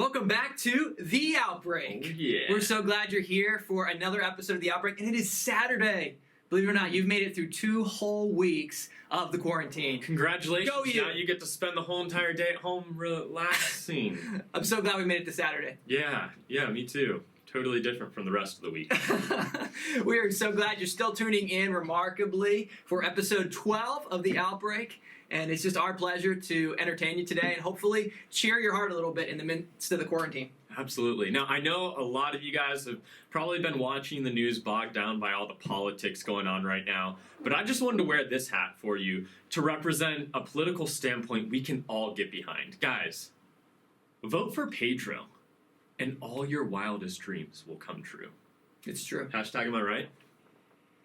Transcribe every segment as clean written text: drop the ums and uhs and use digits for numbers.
Welcome back to The Outbreak. Oh, yeah. We're so glad you're here for another episode of The Outbreak, and it is Saturday. Believe it or not, you've made it through 2 whole weeks of the quarantine. Congratulations. Go you. Now you get to spend the whole entire day at home relaxing. I'm so glad we made it to Saturday. Yeah, me too. Totally different from the rest of the week. We are so glad you're still tuning in remarkably for episode 12 of The Outbreak. And it's just our pleasure to entertain you today and hopefully cheer your heart a little bit in the midst of the quarantine. Absolutely. Now, I know a lot of you guys have probably been watching the news bogged down by all the politics going on right now, but I just wanted to wear this hat for you to represent a political standpoint we can all get behind. Guys, vote for Pedro, and all your wildest dreams will come true. It's true. Hashtag, am I right?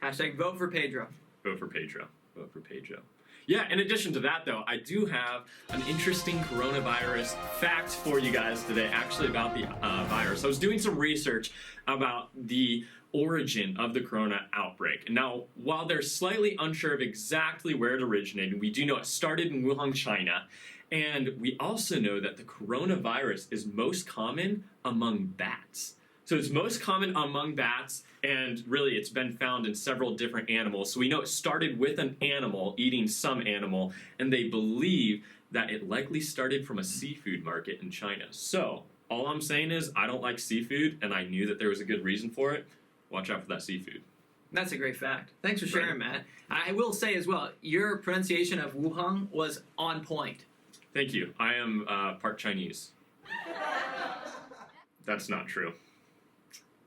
Hashtag vote for Pedro. Vote for Pedro. Vote for Pedro. Yeah, in addition to that, though, I do have an interesting coronavirus fact for you guys today, actually about the virus. I was doing some research about the origin of the corona outbreak. Now, while they're slightly unsure of exactly where it originated, we do know it started in Wuhan, China, and we also know that the coronavirus is most common among bats. So it's most common among bats, and really it's been found in several different animals. So we know it started with an animal eating some animal, and they believe that it likely started from a seafood market in China. So all I'm saying is I don't like seafood, and I knew that there was a good reason for it. Watch out for that seafood. That's a great fact. Thanks for sharing, Matt. I will say as well, your pronunciation of Wuhan was on point. Thank you. I am part Chinese. That's not true.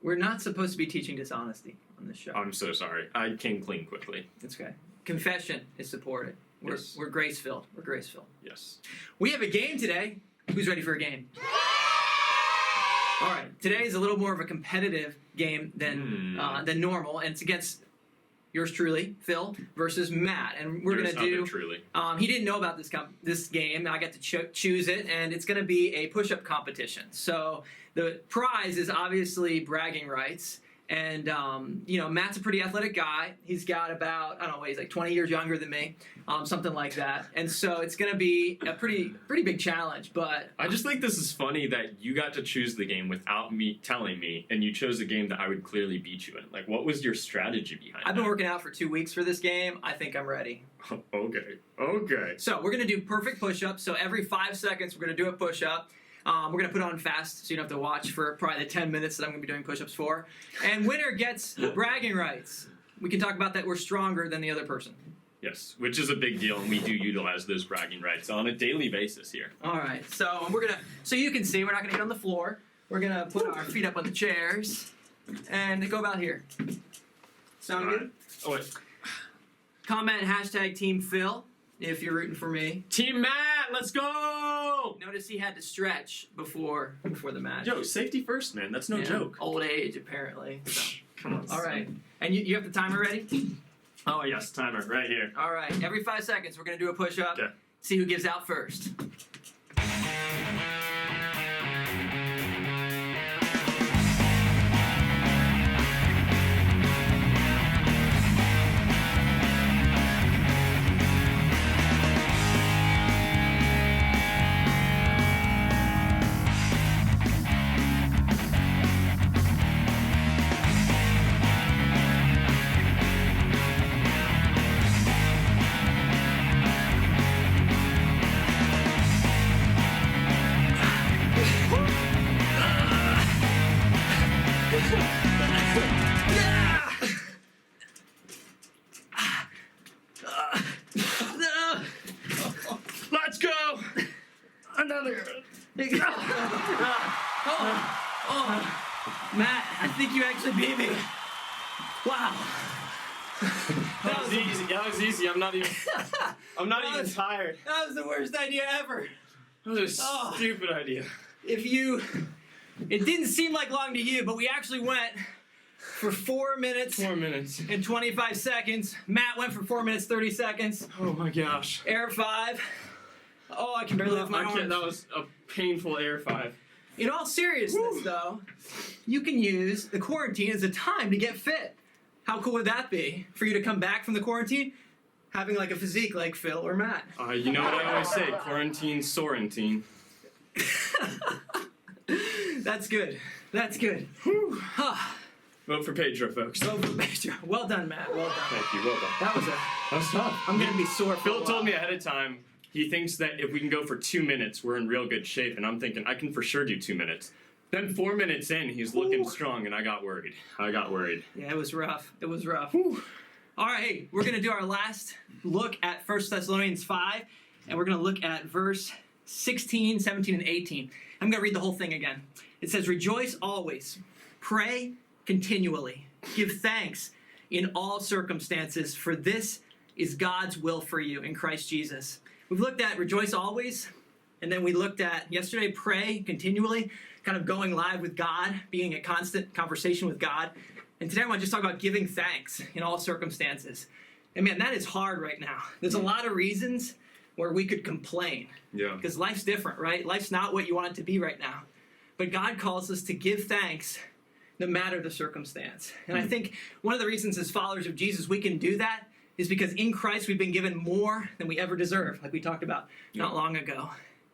We're not supposed to be teaching dishonesty on this show. I'm so sorry. I came clean quickly. It's okay. Confession is supported. We're grace-filled. We're grace-filled. Yes. We have a game today. Who's ready for a game? All right. Today is a little more of a competitive game than normal, and it's against yours truly, Phil, versus Matt. And we're going to do... Truly. He didn't know about this game. I got to choose it, and it's going to be a push-up competition. So the prize is obviously bragging rights. And, Matt's a pretty athletic guy. He's got about, he's like 20 years younger than me, something like that. And so it's going to be a pretty big challenge. But I just think this is funny that you got to choose the game without me telling me, and you chose a game that I would clearly beat you in. Like, what was your strategy behind I've been working out for 2 weeks for this game. I think I'm ready. Okay. So we're going to do perfect push-ups. So every 5 seconds, we're going to do a push-up. We're going to put on fast, so you don't have to watch for probably the 10 minutes that I'm going to be doing push-ups for. And winner gets bragging rights. We can talk about that we're stronger than the other person. Yes, which is a big deal, and we do utilize those bragging rights on a daily basis here. All right, so so you can see, we're not going to get on the floor. We're going to put our feet up on the chairs and go about here. Sound good? Oh, wait. Comment hashtag Team Phil if you're rooting for me. Team Matt, let's go! Notice he had to stretch before the match. Yo, safety first, man. That's no joke. Old age, apparently. So. Come on. All right. And you have the timer ready? Oh, yes, timer right here. All right. Every 5 seconds, we're going to do a push-up. Okay. See who gives out first. Let's go! Another. Matt, I think you actually beat me. Wow. That was easy. That was easy. I'm not even tired. That was the worst idea ever. That was a stupid idea. It didn't seem like long to you, but we actually went for 4 minutes. 4 minutes. And 25 seconds. Matt went for 4 minutes, 30 seconds. Oh my gosh. Air 5. Oh, I can barely lift my arms. That was a painful air 5. In all seriousness, though, you can use the quarantine as a time to get fit. How cool would that be? For you to come back from the quarantine, having like a physique like Phil or Matt. You know what I always say, quarantine, sorantine. That's good. That's good. Vote for Pedro, folks. Vote for Pedro. Well done, Matt. Well done. Thank you. Well done. That was tough. I'm gonna be sore. For Phil told me ahead of time he thinks that if we can go for 2 minutes, we're in real good shape, and I'm thinking I can for sure do 2 minutes. Then 4 minutes in, he's looking strong, and I got worried. Yeah, it was rough. It was rough. All right, hey, we're going to do our last look at 1 Thessalonians 5, and we're going to look at verse 16, 17, and 18. I'm going to read the whole thing again. It says, "Rejoice always, pray continually, give thanks in all circumstances, for this is God's will for you in Christ Jesus." We've looked at rejoice always, and then we looked at yesterday, pray continually, kind of going live with God, being a constant conversation with God. And today I want to just talk about giving thanks in all circumstances. And man, that is hard right now. There's a lot of reasons where we could complain. Yeah. Because life's different, right? Life's not what you want it to be right now. But God calls us to give thanks no matter the circumstance. And I think one of the reasons as followers of Jesus we can do that is because in Christ we've been given more than we ever deserve, like we talked about not long ago.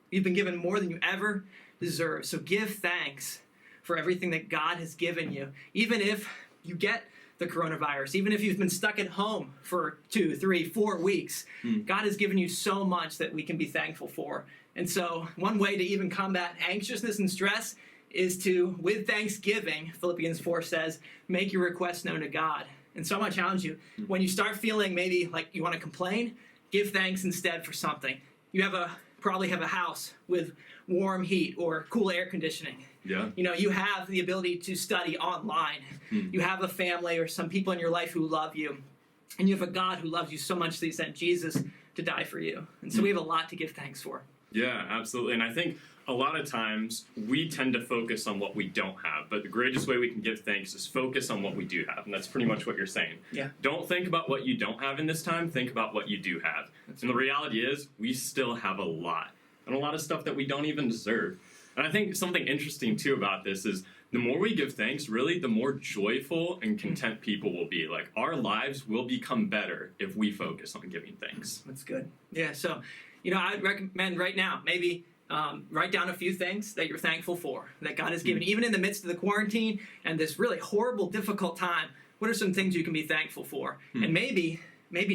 You've been given more than you ever deserve. So give thanks for everything that God has given you. Even if you get the coronavirus, even if you've been stuck at home for 2, 3, 4 weeks, God has given you so much that we can be thankful for. And so one way to even combat anxiousness and stress is to, with thanksgiving, Philippians 4 says, make your requests known to God. And so I want to challenge you, when you start feeling maybe like you want to complain, give thanks instead for something. You probably have a house with warm heat or cool air conditioning. Yeah. You know, you have the ability to study online. You have a family or some people in your life who love you. And you have a God who loves you so much that he sent Jesus to die for you. And so we have a lot to give thanks for. Yeah, absolutely. And I think a lot of times we tend to focus on what we don't have, but the greatest way we can give thanks is focus on what we do have. And that's pretty much what you're saying. Yeah. Don't think about what you don't have in this time, think about what you do have. And the reality is we still have a lot, and a lot of stuff that we don't even deserve. And I think something interesting too about this is the more we give thanks, really, the more joyful and content people will be. Like, our lives will become better if we focus on giving thanks. That's good. Yeah, so, you know, I'd recommend right now, maybe write down a few things that you're thankful for, that God has given, even in the midst of the quarantine and this really horrible, difficult time. What are some things you can be thankful for? And maybe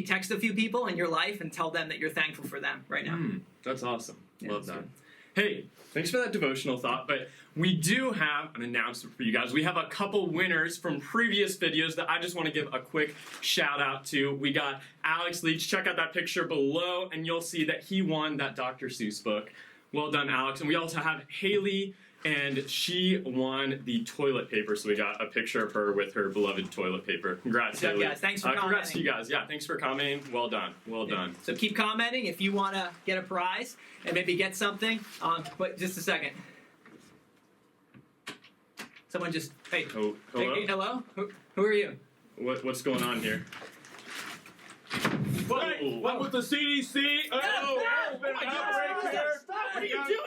text a few people in your life and tell them that you're thankful for them right now. That's awesome. Yeah, Love that's that. good. Hey, thanks for that devotional thought, but we do have an announcement for you guys. We have a couple winners from previous videos that I just want to give a quick shout out to. We got Alex Leach. Check out that picture below, and you'll see that he won that Dr. Seuss book. Well done, Alex. And we also have Haley, and she won the toilet paper. So we got a picture of her with her beloved toilet paper. Congrats, Yeah, Haley. guys, thanks for Congrats to commenting. you guys. Yeah, thanks for commenting. Well done. Well done. So keep commenting if you want to get a prize and maybe get something. But just a second. Someone just, hey. Oh, hello? Hey, hello? Who are you? What's going on here? What with the CDC? There's been an outbreak here. What are you doing?